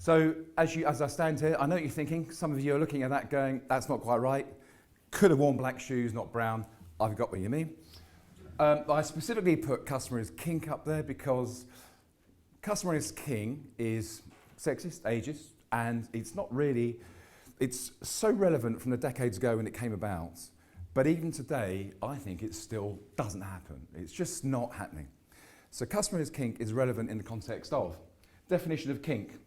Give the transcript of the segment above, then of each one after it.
So as I stand here, I know what you're thinking. Some of you are looking at that going, that's not quite right. Could have worn black shoes, not brown. I've got what you mean. I specifically put customer is king up there because customer is king is sexist, ageist, and it's not really, it's so relevant from the decades ago when it came about. But even today, I think it still doesn't happen. It's just not happening. So customer is kink is relevant in the context of definition of kink.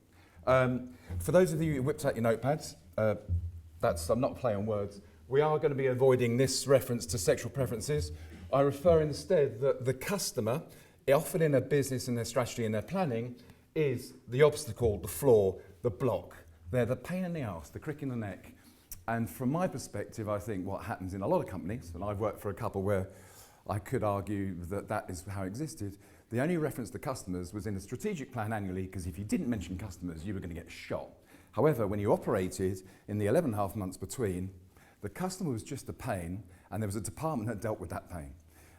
For those of you who whipped out your notepads, I'm not playing on words. We are going to be avoiding this reference to sexual preferences. I refer instead that the customer, often in a business and their strategy and their planning, is the obstacle, the flaw, the block. They're the pain in the arse, the crick in the neck. And from my perspective, I think what happens in a lot of companies, and I've worked for a couple where I could argue that that is how it existed, the only reference to customers was in the strategic plan annually, because if you didn't mention customers, you were going to get shot. However, when you operated in the 11.5 months between, the customer was just a pain, and there was a department that dealt with that pain.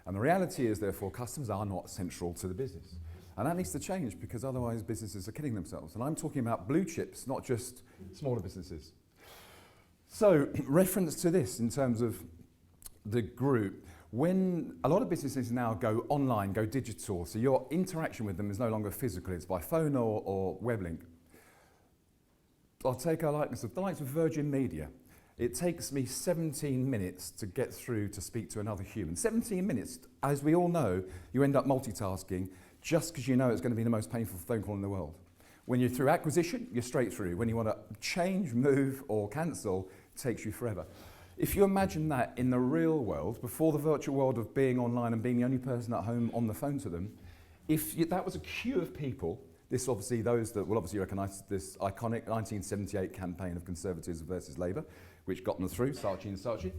And the reality is, therefore, customers are not central to the business. And that needs to change, because otherwise businesses are killing themselves. And I'm talking about blue chips, not just smaller businesses. So, reference to this in terms of the group. When a lot of businesses now go online, go digital, so your interaction with them is no longer physical, it's by phone or web link. I'll take our likeness of the likes of Virgin Media. It takes me 17 minutes to get through to speak to another human. 17 minutes, as we all know, you end up multitasking just because you know it's going to be the most painful phone call in the world. When you're through acquisition, you're straight through. When you want to change, move, or cancel, it takes you forever. If you imagine that in the real world, before the virtual world of being online and being the only person at home on the phone to them, if that was a queue of people, this obviously, those that will obviously recognise this iconic 1978 campaign of Conservatives versus Labour, which got them through, Saatchi and Saatchi.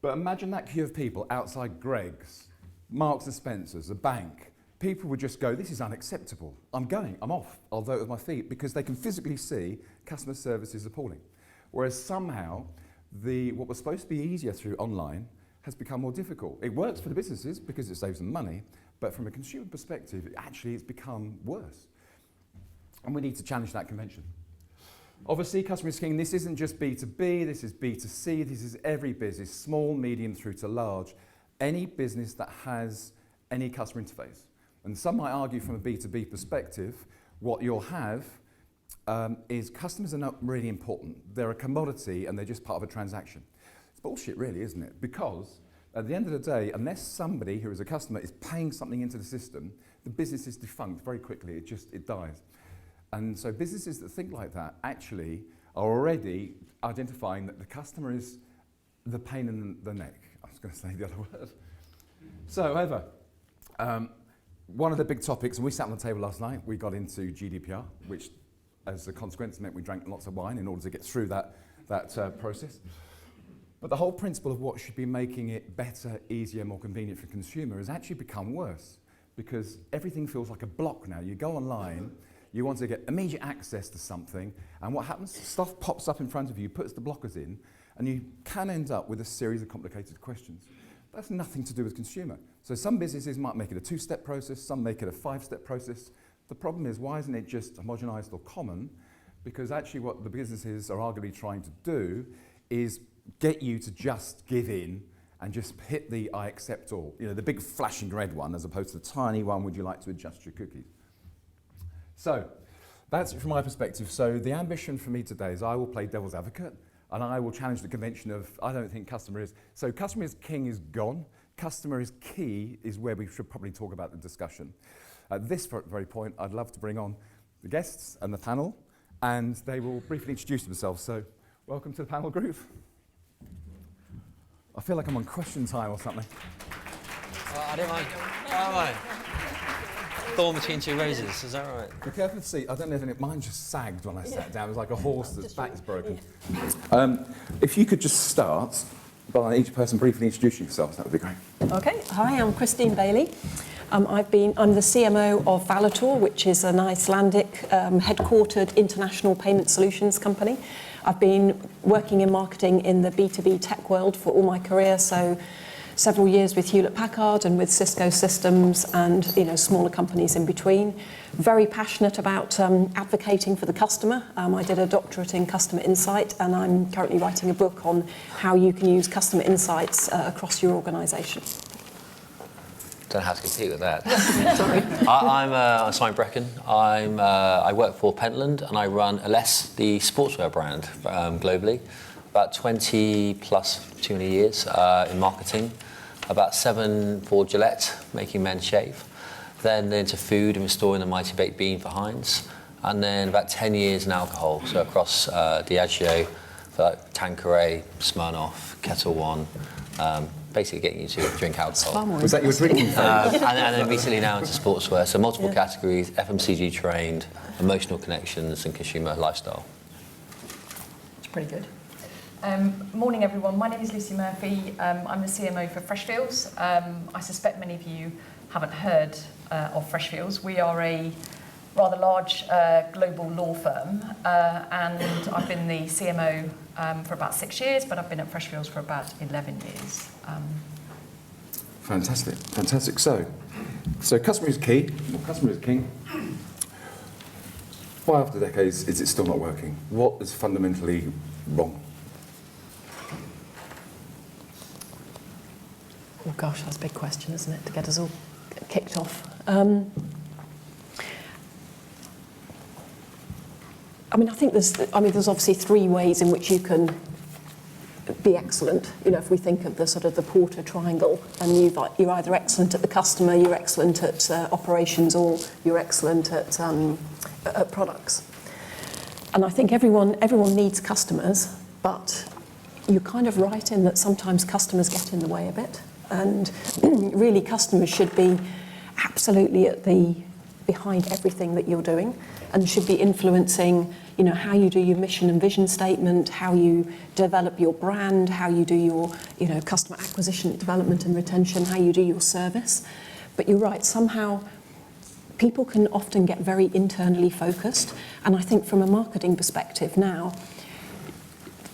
But imagine that queue of people outside Greggs, Marks and Spencer's, a bank. People would just go, this is unacceptable. I'm going, I'm off, I'll vote with my feet, because they can physically see customer service is appalling. Whereas somehow, what was supposed to be easier through online has become more difficult. It works for the businesses because it saves them money, but from a consumer perspective, actually it's become worse. And we need to challenge that convention. Obviously, customer is king. This isn't just B2B, this is B2C, this is every business, small, medium, through to large. Any business that has any customer interface. And some might argue from a B2B perspective, what you'll have is customers are not really important. They're a commodity and they're just part of a transaction. It's bullshit really, isn't it? Because at the end of the day, unless somebody who is a customer is paying something into the system, the business is defunct very quickly, it dies. And so businesses that think like that actually are already identifying that the customer is the pain in the neck. I was going to say the other word. So, however, one of the big topics, and we sat on the table last night, we got into GDPR, which as a consequence meant we drank lots of wine in order to get through that process. But the whole principle of what should be making it better, easier, more convenient for the consumer has actually become worse, because everything feels like a block now. You go online, you want to get immediate access to something, and what happens? Stuff pops up in front of you, puts the blockers in, and you can end up with a series of complicated questions. That's nothing to do with consumer. So some businesses might make it a 2-step process, some make it a 5-step process. The problem is, why isn't it just homogenized or common? Because actually what the businesses are arguably trying to do is get you to just give in and just hit the I accept all, the big flashing red one, as opposed to the tiny one, would you like to adjust your cookies? So that's it from my perspective. So the ambition for me today is I will play devil's advocate, and I will challenge the convention of, I don't think customer is. So customer is king is gone. Customer is key is where we should probably talk about the discussion. At this very point, I'd love to bring on the guests and the panel, and they will briefly introduce themselves. So welcome to the panel group. I feel like I'm on question time or something. I don't mind. Oh, right. Thorn between two roses, is that right? Be careful of the seat. I don't know if mine just sagged when I sat down. It was like a horse that's back is broken. If you could just start by each person briefly introducing yourselves, that would be great. Okay. Hi, I'm Christine Bailey. I'm the CMO of Valitor, which is an Icelandic headquartered international payment solutions company. I've been working in marketing in the B2B tech world for all my career, so several years with Hewlett-Packard and with Cisco Systems and smaller companies in between. Very passionate about advocating for the customer. I did a doctorate in customer insight, and I'm currently writing a book on how you can use customer insights across your organisation. Don't know how to compete with that. Sorry. I'm Simon Breckon. I work for Pentland and I run Ellesse, the sportswear brand globally. About 20 plus too many years in marketing. About 7 for Gillette, making men shave. Then into food and restoring the mighty baked bean for Heinz. And then about 10 years in alcohol, so across Diageo, for like Tanqueray, Smirnoff, Kettle One. Basically getting you to drink alcohol. Was that your drinking phase? And then recently now into sportswear, so multiple categories, FMCG trained, emotional connections and consumer lifestyle. It's pretty good. Morning everyone, my name is Lucy Murphy. I'm the CMO for Freshfields. I suspect many of you haven't heard of Freshfields. We are a rather large global law firm, and I've been the CMO for about 6 years, but I've been at Freshfields for about 11 years. Fantastic, fantastic. So customer is key, or customer is king. Why after decades is it still not working? What is fundamentally wrong? Oh gosh, that's a big question, isn't it, to get us all kicked off. I think there's obviously 3 ways in which you can be excellent. If we think of the sort of the Porter triangle, and you're either excellent at the customer, you're excellent at operations, or you're excellent at products. And I think everyone needs customers, but you're kind of right in that sometimes customers get in the way a bit. And really, customers should be absolutely behind everything that you're doing, and should be influencing, how you do your mission and vision statement, how you develop your brand, how you do your, customer acquisition, development and retention, how you do your service. But you're right, somehow people can often get very internally focused. And I think from a marketing perspective now,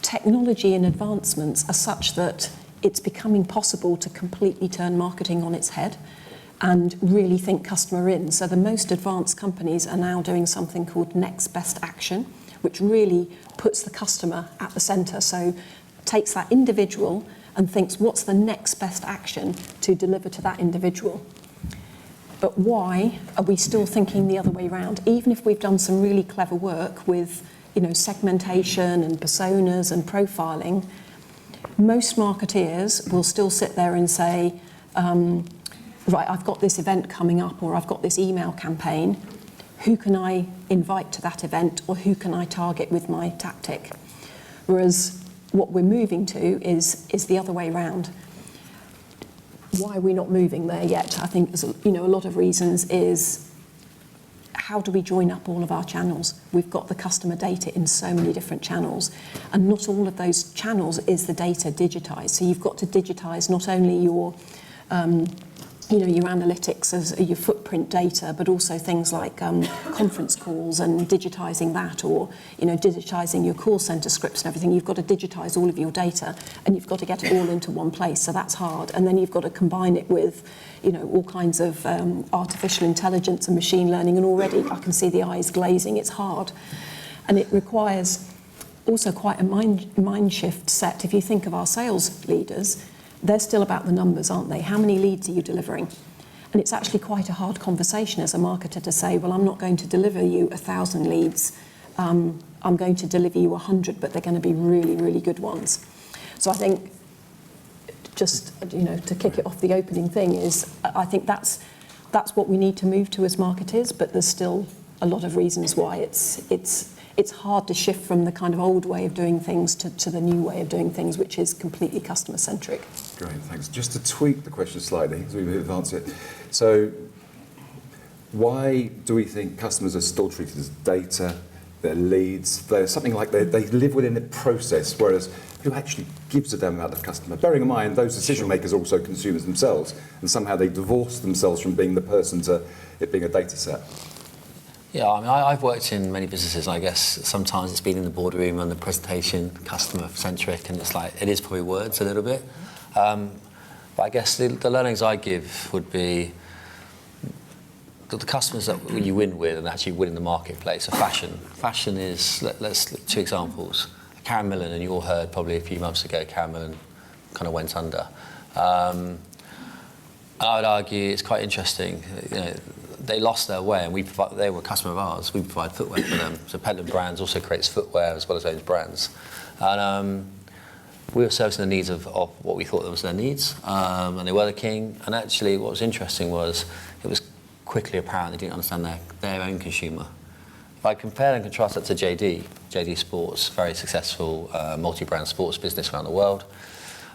technology and advancements are such that it's becoming possible to completely turn marketing on its head and really think customer in. So the most advanced companies are now doing something called next best action, which really puts the customer at the centre. So takes that individual and thinks, what's the next best action to deliver to that individual? But why are we still thinking the other way around? Even if we've done some really clever work with, segmentation and personas and profiling, most marketeers will still sit there and say, right, I've got this event coming up, or I've got this email campaign. Who can I invite to that event, or who can I target with my tactic? Whereas what we're moving to is the other way around. Why are we not moving there yet? I think there's a lot of reasons. Is how do we join up all of our channels? We've got the customer data in so many different channels, and not all of those channels is the data digitized. So you've got to digitize not only your your analytics as your footprint data, but also things like conference calls and digitizing that, or digitizing your call center scripts and everything. You've got to digitize all of your data, and you've got to get it all into one place. So that's hard. And then you've got to combine it with all kinds of artificial intelligence and machine learning. And already I can see the eyes glazing. It's hard, and it requires also quite a mind shift set. If you think of our sales leaders, they're still about the numbers, aren't they? How many leads are you delivering? And it's actually quite a hard conversation as a marketer to say, well, I'm not going to deliver you 1,000 leads. I'm going to deliver you 100, but they're going to be really, really good ones. So I think just, to kick it off, the opening thing is, I think that's what we need to move to as marketers, but there's still a lot of reasons why it's hard to shift from the kind of old way of doing things to the new way of doing things, which is completely customer-centric. Great, thanks. Just to tweak the question slightly, as we've advanced it. So why do we think customers are still treated as data, their leads? They're something like they live within the process, whereas who actually gives a damn about the customer? Bearing in mind, those decision makers are also consumers themselves, and somehow they divorce themselves from being the person to it being a data set. Yeah, I've worked in many businesses, and I guess sometimes it's been in the boardroom and the presentation, customer-centric, and it's like, it is probably words a little bit. But I guess the learnings I give would be the customers that you win with and actually win in the marketplace are fashion. Fashion is, let's 2 examples. Karen Millen, and you all heard probably a few months ago, Karen Millen kind of went under. I would argue it's quite interesting. You know, they lost their way, and they were a customer of ours. We provide footwear for them. So Pentland Brands also creates footwear as well as owns brands. And we were servicing the needs of what we thought was their needs, and they were the king. And actually what was interesting was it was quickly apparent they didn't understand their own consumer. If I compare and contrast that to JD Sports, very successful multi-brand sports business around the world,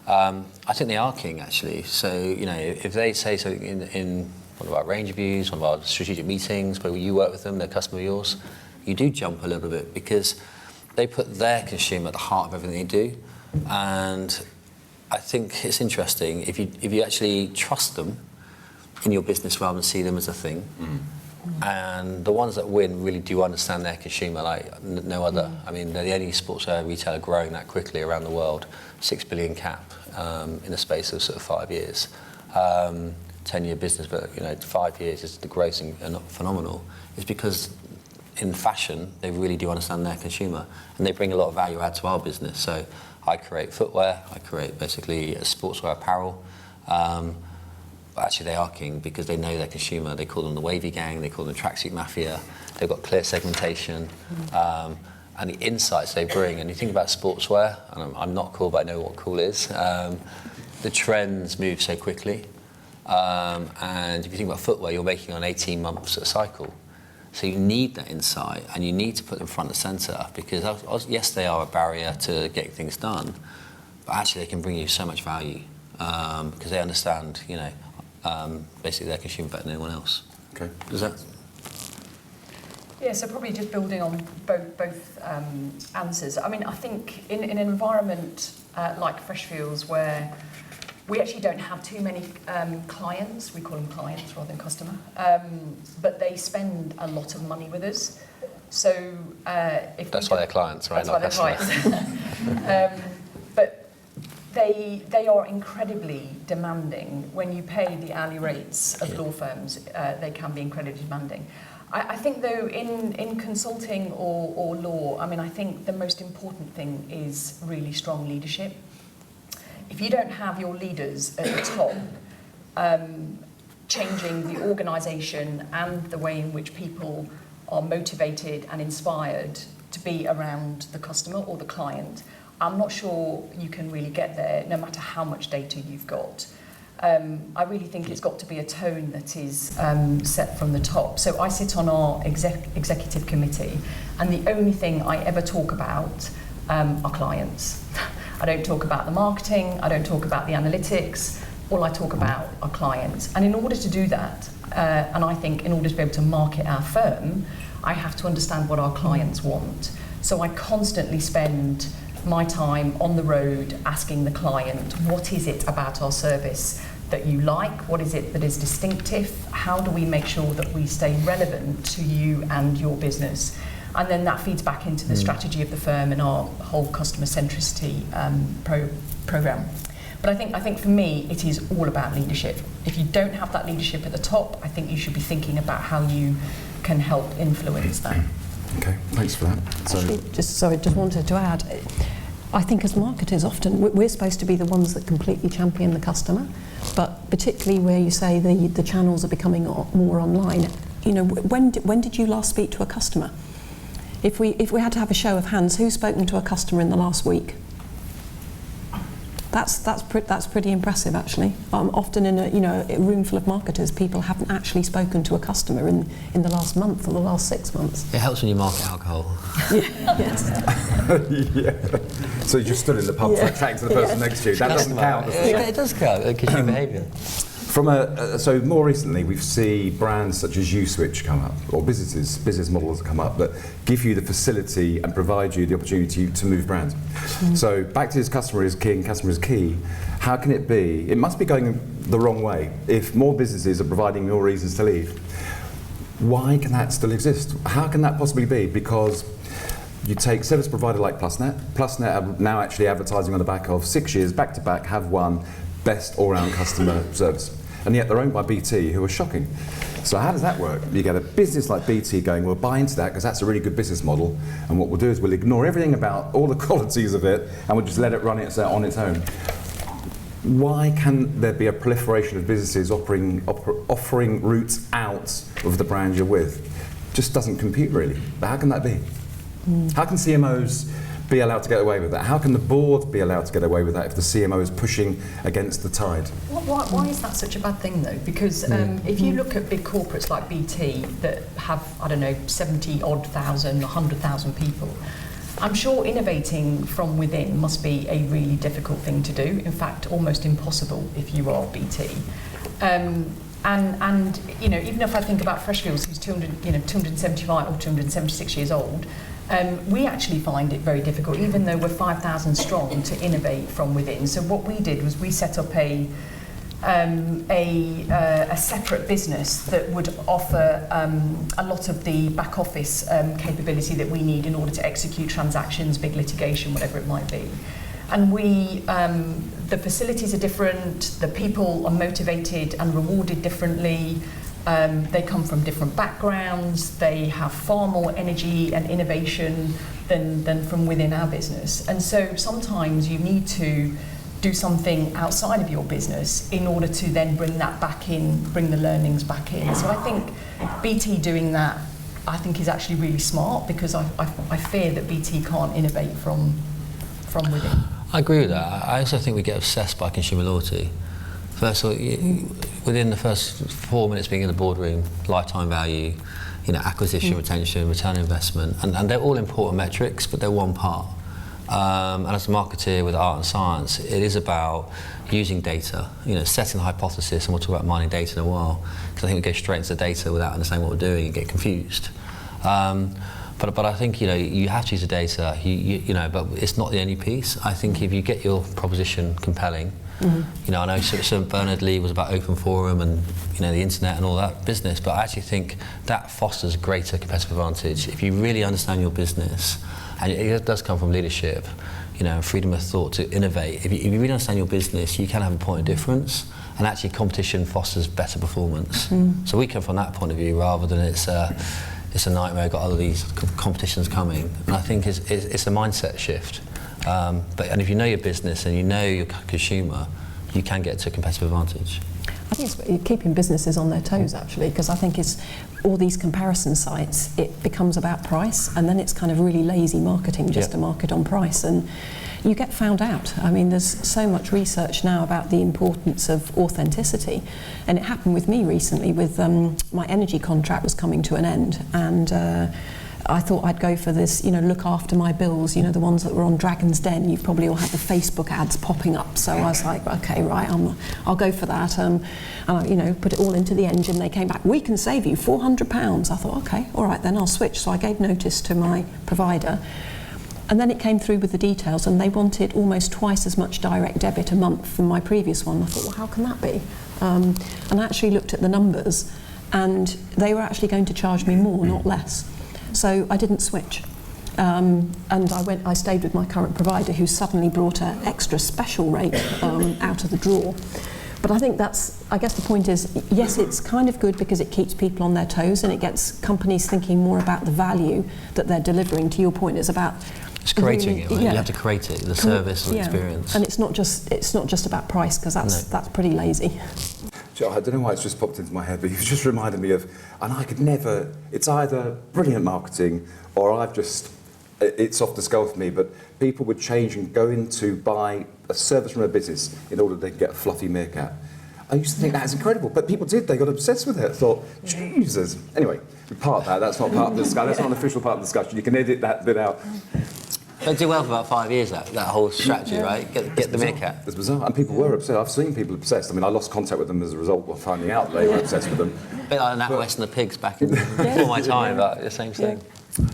I think they are king, actually. So, you know, if they say something in one of our range reviews, one of our strategic meetings where you work with them, they're a customer of yours, you do jump a little bit because they put their consumer at the heart of everything they do. And I think it's interesting if you actually trust them in your business rather than see them as a thing. And the ones that win really do understand their consumer like no other. I mean, they're the only sportswear retailer growing that quickly around the world. 6 billion cap in the space of sort of 5 years. 10-year business, but you know, 5 years is the growth and phenomenal. It's because in fashion they really do understand their consumer, and they bring a lot of value add to our business. So I create footwear, I create basically sportswear apparel. But actually they are king because they know their consumer. They call them the wavy gang, they call them tracksuit mafia. They've got clear segmentation. And the insights they bring, and you think about sportswear, and I'm not cool, but I know what cool is. The trends move so quickly. And if you think about footwear, you're making on 18 months a cycle. So you need that insight, and you need to put them front and centre, because yes, they are a barrier to getting things done, but actually they can bring you so much value, because they understand, you know, basically their consumer better than anyone else. Okay. Does that? Yeah, so probably just building on both answers. I mean, I think in an environment like Freshfields, where we actually don't have too many clients, we call them clients rather than customer, but they spend a lot of money with us. So if that's why they're clients, right? That's why they're clients. But they are incredibly demanding. When you pay the hourly rates of law firms, they can be incredibly demanding. I think, though, in consulting or law, I mean, I think the most important thing is really strong leadership. If you don't have your leaders at the top changing the organisation and the way in which people are motivated and inspired to be around the customer or the client, I'm not sure you can really get there, no matter how much data you've got. I really think it's got to be a tone that is set from the top. So I sit on our executive committee, and the only thing I ever talk about are clients. I don't talk about the marketing, I don't talk about the analytics, all I talk about are clients. And in order to do that, and I think in order to be able to market our firm, I have to understand what our clients want. So I constantly spend my time on the road asking the client, what is it about our service that you like? What is it that is distinctive? How do we make sure that we stay relevant to you and your business? And then that feeds back into the strategy of the firm and our whole customer centricity program. But I think for me, it is all about leadership. If you don't have that leadership at the top, I think you should be thinking about how you can help influence that. Okay, thanks for that. Actually, just wanted to add, I think as marketers often, we're supposed to be the ones that completely champion the customer, but particularly where you say the channels are becoming more online, you know, when did you last speak to a customer? If we had to have a show of hands, who's spoken to a customer in the last week? That's pretty impressive, actually. Often in a room full of marketers, people haven't actually spoken to a customer in the last month or the last 6 months. It helps when you market alcohol. Yes. Yeah. So you just stood in the pub for chatting to the person next to you. That doesn't count. It does count, consumer behaviour. So more recently, we've seen brands such as USwitch come up, or business models come up that give you the facility and provide you the opportunity to move brands. So back to this customer is king, customer is key. How can it be? It must be going the wrong way. If more businesses are providing more reasons to leave, why can that still exist? How can that possibly be? Because you take service provider like PlusNet. PlusNet are now actually advertising on the back of 6 years back to back, have won best all-round customer service. And yet they're owned by BT, who are shocking. So how does that work? You get a business like BT going, we'll buy into that because that's a really good business model, and what we'll do is we'll ignore everything about all the qualities of it and we'll just let it run on its own. Why can there be a proliferation of businesses offering routes out of the brand you're with? Just doesn't compute really. But how can that be? How can CMOs be allowed to get away with that? How can the board be allowed to get away with that if the CMO is pushing against the tide? Why is that such a bad thing though? Because if you look at big corporates like BT that have, I don't know, 70-odd thousand, 100,000 people, I'm sure innovating from within must be a really difficult thing to do. In fact, almost impossible if you are BT. And you know, even if I think about Freshfields, who's 275 or 276 years old, we actually find it very difficult, even though we're 5,000 strong, to innovate from within. So what we did was we set up a separate business that would offer a lot of the back office capability that we need in order to execute transactions, big litigation, whatever it might be. And the facilities are different, the people are motivated and rewarded differently, they come from different backgrounds, they have far more energy and innovation than from within our business. And so sometimes you need to do something outside of your business in order to then bring that back in, bring the learnings back in. So I think BT doing that, I think, is actually really smart, because I fear that BT can't innovate from within. I agree with that. I also think we get obsessed by consumer loyalty. First of all, within the first 4 minutes being in the boardroom, lifetime value, acquisition, retention, return on investment, and they're all important metrics, but they're one part. And as a marketeer with art and science, it is about using data, setting the hypothesis, and we'll talk about mining data in a while, because I think we go straight into the data without understanding what we're doing and get confused. But I think you have to use the data, but it's not the only piece. I think if you get your proposition compelling, I know Sir Bernard Lee was about open forum and the internet and all that business, but I actually think that fosters greater competitive advantage. If you really understand your business, and it does come from leadership, freedom of thought to innovate. If you really understand your business, you can have a point of difference, and actually competition fosters better performance. So we come from that point of view rather than it's a nightmare, got all of these competitions coming. And I think it's a mindset shift. And if you know your business and you know your consumer, you can get to a competitive advantage. I think it's keeping businesses on their toes, actually, because I think it's all these comparison sites, it becomes about price, and then it's kind of really lazy marketing just to market on price, and you get found out. I mean, there's so much research now about the importance of authenticity, and it happened with me recently with my energy contract was coming to an end, and I thought I'd go for this, look after my bills, the ones that were on Dragon's Den. You've probably all had the Facebook ads popping up. So I was like, okay, right, I'll go for that. And I, put it all into the engine. They came back, we can save you £400. I thought, okay, all right, then I'll switch. So I gave notice to my provider. And then it came through with the details, and they wanted almost twice as much direct debit a month than my previous one. I thought, well, how can that be? And I actually looked at the numbers, and they were actually going to charge me more, not less. So I didn't switch, and I stayed with my current provider, who suddenly brought an extra special rate out of the drawer. But I think I guess the point is, yes, it's kind of good because it keeps people on their toes and it gets companies thinking more about the value that they're delivering. To your point, it's about creating it. Right? You have to create it, the service or experience. And it's not just about price, because that's pretty lazy. I don't know why it's just popped into my head, but you've just reminded me of, and I could never, it's either brilliant marketing or it's off the scale for me, but people would change and go in to buy a service from a business in order to get a fluffy meerkat. I used to think that was incredible, but people did, they got obsessed with it. I thought, Jesus. Anyway, we part that, that's not part of the discussion, that's not an official part of the discussion, you can edit that bit out. They did well for about 5 years, that whole strategy, right? Get the meerkat. It's bizarre, and people were obsessed. I've seen people obsessed. I mean, I lost contact with them as a result of finding out they were obsessed with them. A bit like NatWest and the pigs back in before my time, but the same thing.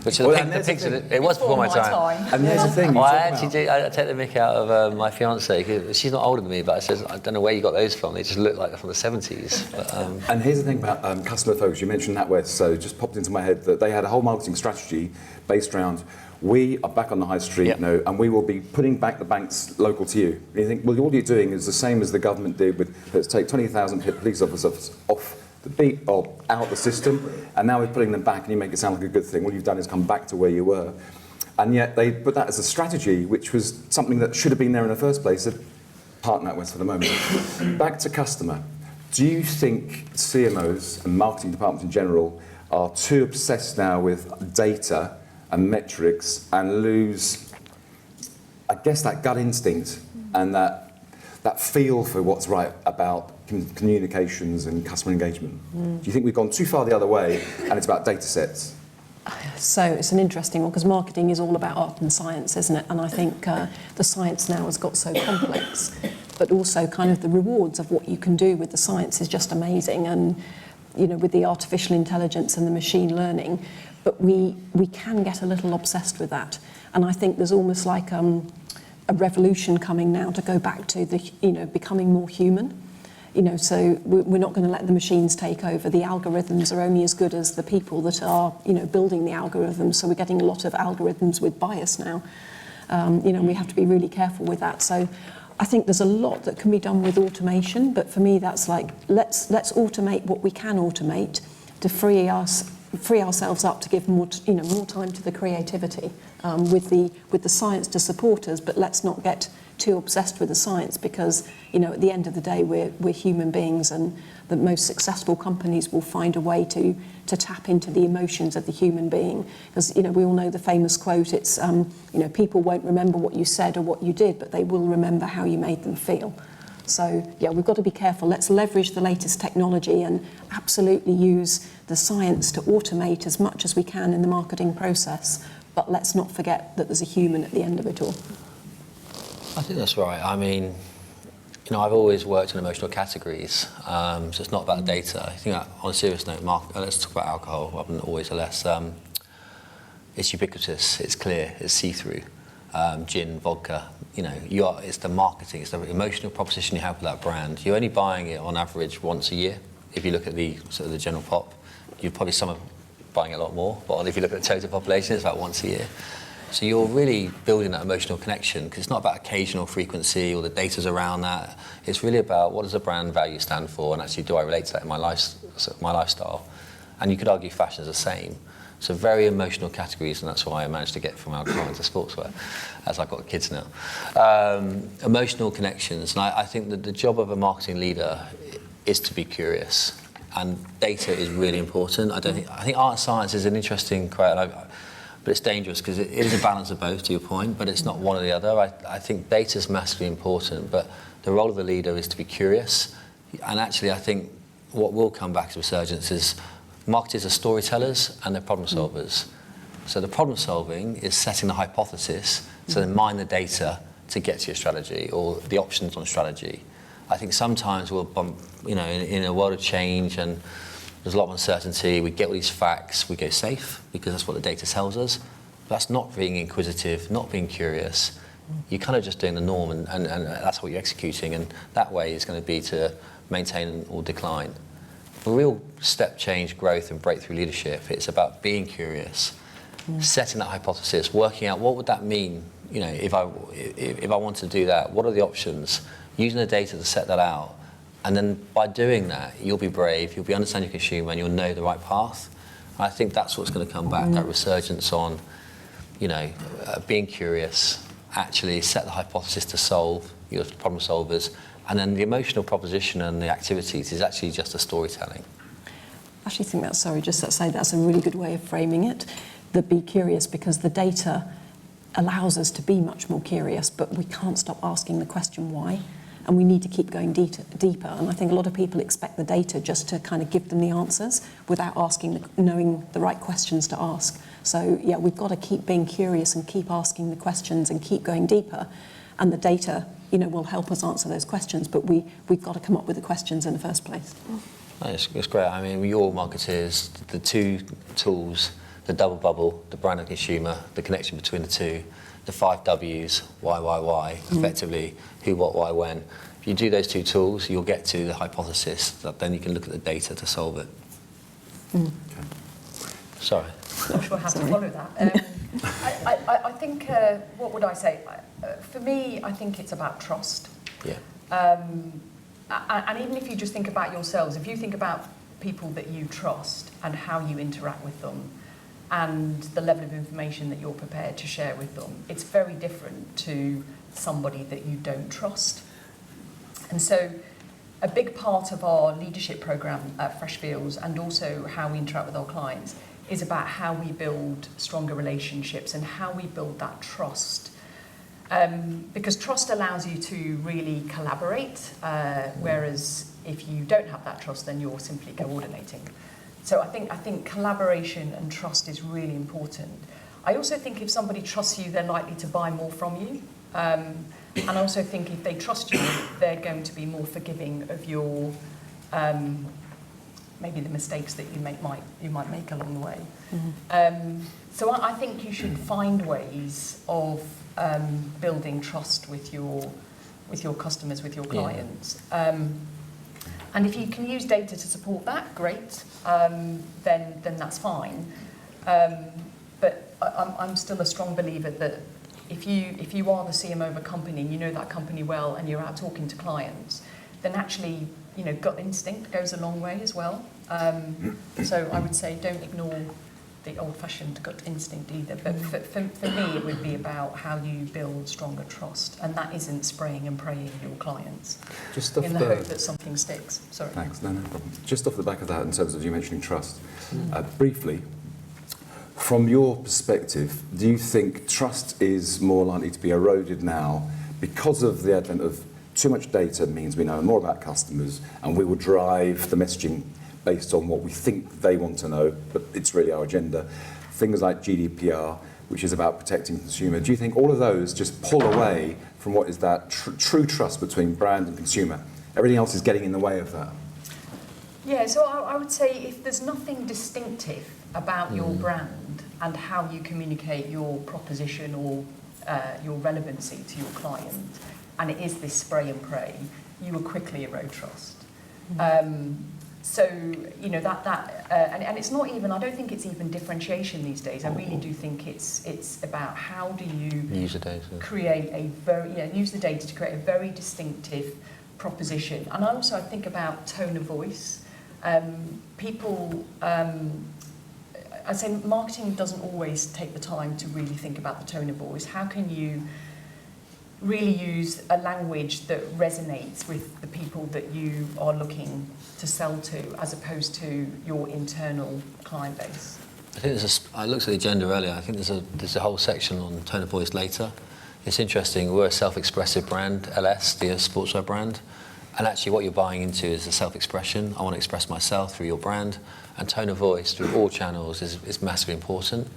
Which the pigs, it was before my time. And there's the thing. I take the mick out of my fiancée. She's not older than me, but I said, I don't know where you got those from. They just look like they're from the 70s. But, and here's the thing about customer focus. You mentioned NatWest, so it just popped into my head that they had a whole marketing strategy based around we are back on the high street, and we will be putting back the banks local to you. And you think, well, all you're doing is the same as the government did with, let's take 20,000 police officers off the beat or out the system, and now we're putting them back, and you make it sound like a good thing. All you've done is come back to where you were. And yet they put that as a strategy, which was something that should have been there in the first place. So park that was for the moment. Back to customer. Do you think CMOs and marketing departments in general are too obsessed now with data and metrics and lose, I guess, that gut instinct and that feel for what's right about communications and customer engagement? Do you think we've gone too far the other way and it's about data sets? So it's an interesting one because marketing is all about art and science, isn't it? And I think the science now has got so complex, but also kind of the rewards of what you can do with the science is just amazing. And, you know, with the artificial intelligence and the machine learning, but we can get a little obsessed with that. And I think there's almost like a revolution coming now to go back to becoming more human. You know, so we're not going to let the machines take over. The algorithms are only as good as the people that are, building the algorithms. So we're getting a lot of algorithms with bias now. We have to be really careful with that. So I think there's a lot that can be done with automation. But for me, that's like, let's automate what we can automate to free ourselves up to give more time to the creativity with the science to support us. But let's not get too obsessed with the science because, at the end of the day, we're human beings, and the most successful companies will find a way to tap into the emotions of the human being. Because, we all know the famous quote, it's, people won't remember what you said or what you did, but they will remember how you made them feel. So, we've got to be careful. Let's leverage the latest technology and absolutely use the science to automate as much as we can in the marketing process, but let's not forget that there's a human at the end of it all. I think that's right. I mean, I've always worked in emotional categories, so it's not about data. I think on a serious note, let's talk about alcohol. I've been always less. It's ubiquitous, it's clear, it's see-through. Gin, vodka, it's the marketing, it's the emotional proposition you have with that brand. You're only buying it on average once a year. If you look at the general pop, you're probably some are buying it a lot more, but if you look at the total population, it's about once a year. So you're really building that emotional connection because it's not about occasional frequency or the data's around that. It's really about what does the brand value stand for, and actually do I relate to that in my lifestyle? And you could argue fashion is the same. So very emotional categories, and that's why I managed to get from alcohol to sportswear, as I've got kids now. Emotional connections, and I think that the job of a marketing leader is to be curious, and data is really important. I think art and science is an interesting but it's dangerous because it is a balance of both, to your point, but it's not one or the other. I think data is massively important, but the role of the leader is to be curious. And actually, I think what will come back to resurgence is marketers are storytellers and they're problem solvers. So the problem solving is setting the hypothesis, so then mine the data to get to your strategy or the options on strategy. I think sometimes we'll bump, in a world of change and there's a lot of uncertainty, we get all these facts, we go safe because that's what the data tells us. That's not being inquisitive, not being curious. You're kind of just doing the norm and that's what you're executing, and that way is going to be to maintain or decline. For real step change, growth and breakthrough leadership, it's about being curious, setting that hypothesis, working out what would that mean, if I want to do that, what are the options, using the data to set that out. And then by doing that, you'll be brave, you'll be understand your consumer, and you'll know the right path. And I think that's what's going to come back, that resurgence on, being curious, actually set the hypothesis to solve, your problem solvers, and then the emotional proposition and the activities is actually just a storytelling. I actually think that's a really good way of framing it, the be curious, because the data allows us to be much more curious, but we can't stop asking the question why. And we need to keep going deeper. And I think a lot of people expect the data just to kind of give them the answers without knowing the right questions to ask. So, we've got to keep being curious and keep asking the questions and keep going deeper. And the data, will help us answer those questions. But we've got to come up with the questions in the first place. It's great. I mean, you're marketers, the two tools, the double bubble, the brand and consumer, the connection between the two, the 5 W's, why, effectively, who, what, why, when. If you do those two tools, you'll get to the hypothesis, that then you can look at the data to solve it. Okay. Sorry. I'm not sure how to follow that. I think, what would I say? For me, I think it's about trust. Yeah. And even if you just think about yourselves, if you think about people that you trust and how you interact with them and the level of information that you're prepared to share with them, it's very different to somebody that you don't trust. And so a big part of our leadership program at Freshfields, and also how we interact with our clients, is about how we build stronger relationships and how we build that trust. Because trust allows you to really collaborate, whereas if you don't have that trust, then you're simply coordinating. So I think collaboration and trust is really important. I also think if somebody trusts you, they're likely to buy more from you. And I also think if they trust you, they're going to be more forgiving of your maybe the mistakes that you might make along the way. Mm-hmm. So I think you should find ways of building trust with your customers, with your clients. Yeah. And if you can use data to support that, great. Then that's fine. But I'm still a strong believer that if you are the CMO of a company and you know that company well and you're out talking to clients, then actually, gut instinct goes a long way as well. So I would say don't ignore the old-fashioned gut instinct either. But for me, it would be about how you build stronger trust, and that isn't spraying and praying your clients in the hope that something sticks. Sorry. Thanks. No problem. Just off the back of that, in terms of you mentioning trust, briefly, from your perspective, do you think trust is more likely to be eroded now because of the advent of too much data means we know more about customers and we will drive the messaging based on what we think they want to know, but it's really our agenda. Things like GDPR, which is about protecting the consumer. Do you think all of those just pull away from what is that true trust between brand and consumer? Everything else is getting in the way of that. Yeah, so I would say if there's nothing distinctive about your brand and how you communicate your proposition or your relevancy to your client, and it is this spray and pray, you will quickly erode trust. So, and it's not even, I don't think it's even differentiation these days. I really do think it's about how do you use the data, create use the data to create a very distinctive proposition. And also I think about tone of voice. I say marketing doesn't always take the time to really think about the tone of voice. How can you really use a language that resonates with the people that you are looking to sell to, as opposed to your internal client base? I think I looked at the agenda earlier. I think there's a whole section on tone of voice later. It's interesting. We're a self-expressive brand, Ellesse, the sportswear brand, and actually what you're buying into is the self-expression. I want to express myself through your brand, and tone of voice through all channels is massively important.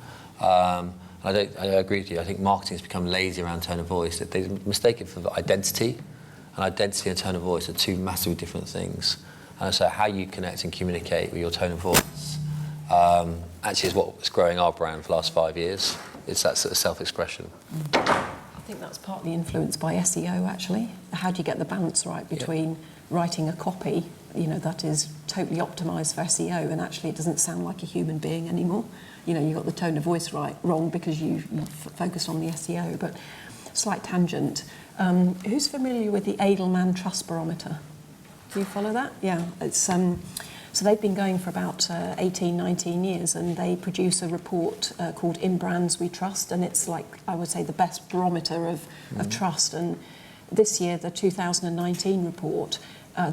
I agree with you. I think marketing has become lazy around tone of voice. They mistake it for identity, and identity and tone of voice are two massively different things. And so how you connect and communicate with your tone of voice actually is what's growing our brand for the last 5 years. It's that sort of self-expression. I think that's partly influenced by SEO, actually. How do you get the balance right between writing a copy, that is totally optimised for SEO, and actually it doesn't sound like a human being anymore? You got the tone of voice wrong because you focused on the SEO. But slight tangent. Who's familiar with the Edelman Trust Barometer? Do you follow that? Yeah. It's so they've been going for about 18, 19 years, and they produce a report called In Brands We Trust, and it's like, I would say, the best barometer of trust. And this year, the 2019 report,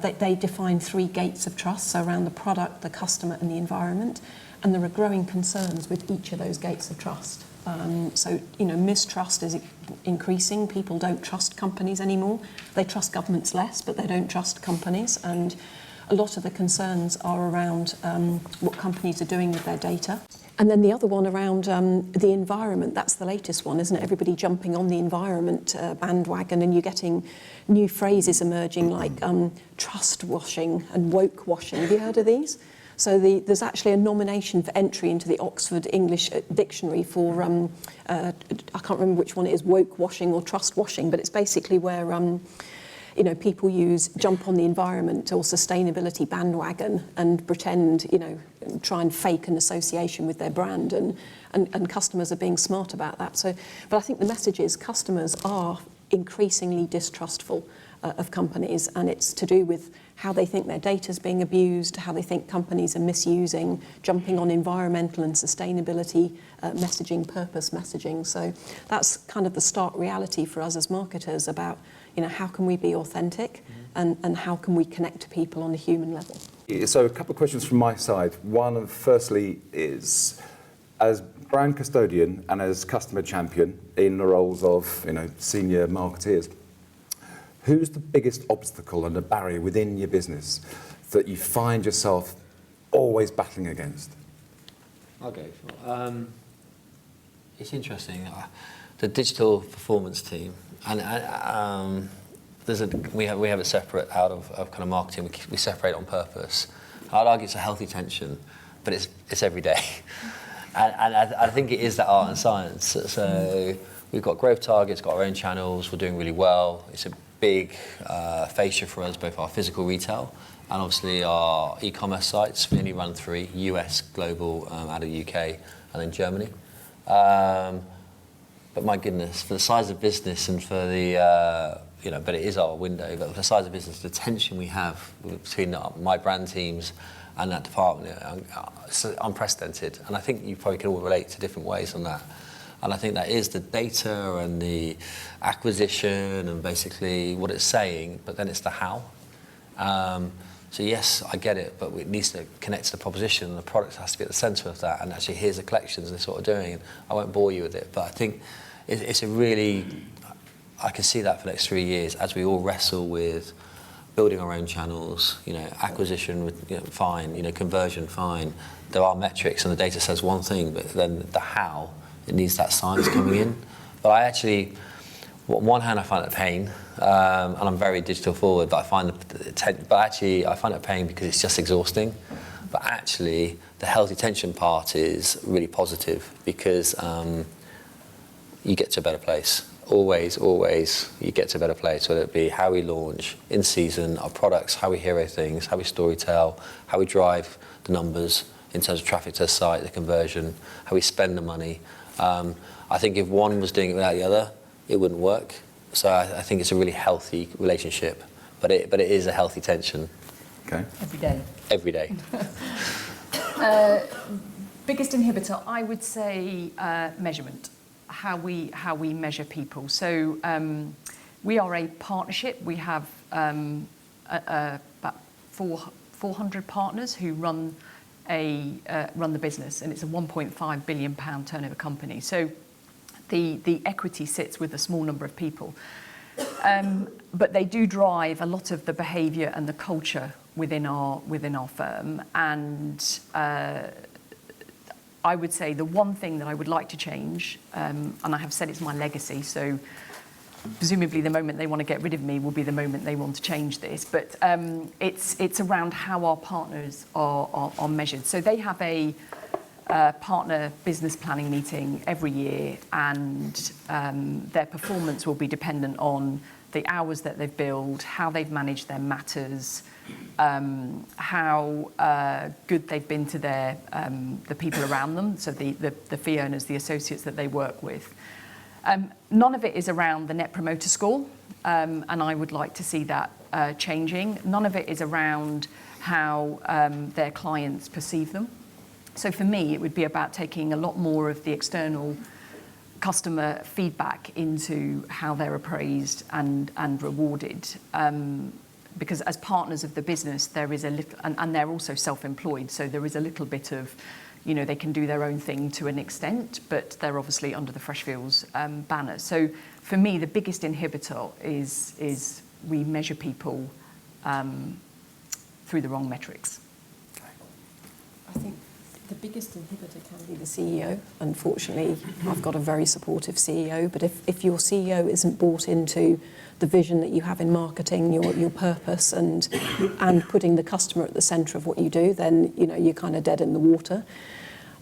they define 3 gates of trust, so around the product, the customer and the environment. And there are growing concerns with each of those gates of trust. So, mistrust is increasing. People don't trust companies anymore. They trust governments less, but they don't trust companies. And a lot of the concerns are around what companies are doing with their data. And then the other one around the environment, that's the latest one, isn't it? Everybody jumping on the environment bandwagon, and you're getting new phrases emerging like trust washing and woke washing. Have you heard of these? So there's actually a nomination for entry into the Oxford English Dictionary for, I can't remember which one it is, woke washing or trust washing, but it's basically where people jump on the environment or sustainability bandwagon and pretend, try and fake an association with their brand, and customers are being smart about that. But I think the message is customers are increasingly distrustful of companies, and it's to do with how they think their data is being abused, how they think companies are misusing, jumping on environmental and sustainability messaging, purpose messaging. So that's kind of the stark reality for us as marketers about, how can we be authentic and how can we connect to people on a human level. So a couple of questions from my side. One, firstly, is as brand custodian and as customer champion in the roles of senior marketeers, who's the biggest obstacle and a barrier within your business that you find yourself always battling against? I'll go for it. It's interesting. The digital performance team, and we have it separate out of kind of marketing. We separate on purpose. I'd argue it's a healthy tension, but it's every day. And I think it is that art and science. So we've got growth targets, got our own channels, we're doing really well. It's a big fascia for us, both our physical retail and obviously our e-commerce sites. We only run 3, US, global, out of UK, and then Germany. But my goodness, for the size of business and for the, but it is our window, but for the size of business, the tension we have between my brand teams and that department, it's unprecedented. And I think you probably can all relate to different ways on that. And I think that is the data and the acquisition and basically what it's saying, but then it's the how. So yes, I get it, but it needs to connect to the proposition, and the product has to be at the centre of that. And actually, here's the collections and this is what we're doing. And I won't bore you with it, but I think it's a really, I can see that for the next 3 years as we all wrestle with building our own channels, acquisition, fine, conversion, fine. There are metrics and the data says one thing, but then the how, it needs that science coming in. But I actually, on one hand, I find it a pain, and I'm very digital forward, but I find I find it a pain because it's just exhausting. But actually, the healthy tension part is really positive because you get to a better place. Always, you get to a better place, whether it be how we launch, in season, our products, how we hero things, how we storytell, how we drive the numbers in terms of traffic to the site, the conversion, how we spend the money. I think if one was doing it without the other, it wouldn't work. So I think it's a really healthy relationship, but it is a healthy tension. Okay. Every day. Biggest inhibitor, I would say, measurement. How we measure people. So we are a partnership. We have about 400 partners who run the business, and it's a 1.5 billion pound turnover company. So the equity sits with a small number of people, but they do drive a lot of the behaviour and the culture within our firm. And I would say the one thing that I would like to change, and I have said it's my legacy, so presumably the moment they want to get rid of me will be the moment they want to change this, but it's around how our partners are measured. So they have a partner business planning meeting every year, and their performance will be dependent on the hours that they've billed, how they've managed their matters, how good they've been to the people around them, so the fee earners, the associates that they work with. None of it is around the Net Promoter Score, and I would like to see that changing. None of it is around how their clients perceive them. So for me, it would be about taking a lot more of the external customer feedback into how they're appraised and rewarded. Because as partners of the business, there is a little, and they're also self-employed, so there is a little bit of, they can do their own thing to an extent, but they're obviously under the Freshfields banner. So for me, the biggest inhibitor is we measure people through the wrong metrics. I think the biggest inhibitor can be the CEO. Unfortunately, I've got a very supportive CEO, but if your CEO isn't bought into the vision that you have in marketing, your purpose, and putting the customer at the centre of what you do, then you're kind of dead in the water.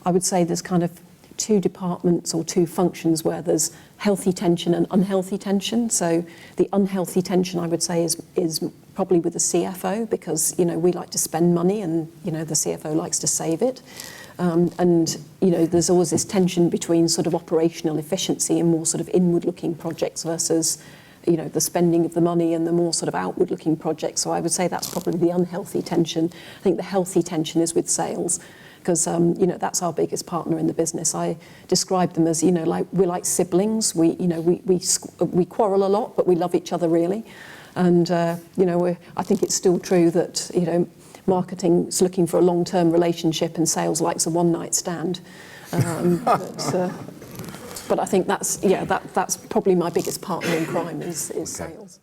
I would say there's kind of two departments or two functions where there's healthy tension and unhealthy tension. So the unhealthy tension, I would say, is probably with the CFO, because we like to spend money and the CFO likes to save it. And there's always this tension between sort of operational efficiency and more sort of inward-looking projects versus the spending of the money and the more sort of outward-looking projects. So I would say that's probably the unhealthy tension. I think the healthy tension is with sales, because that's our biggest partner in the business. I describe them as we're like siblings. We quarrel a lot, but we love each other really. And I think it's still true that marketing's looking for a long-term relationship and sales likes a one-night stand. But I think that's probably my biggest partner in crime is sales.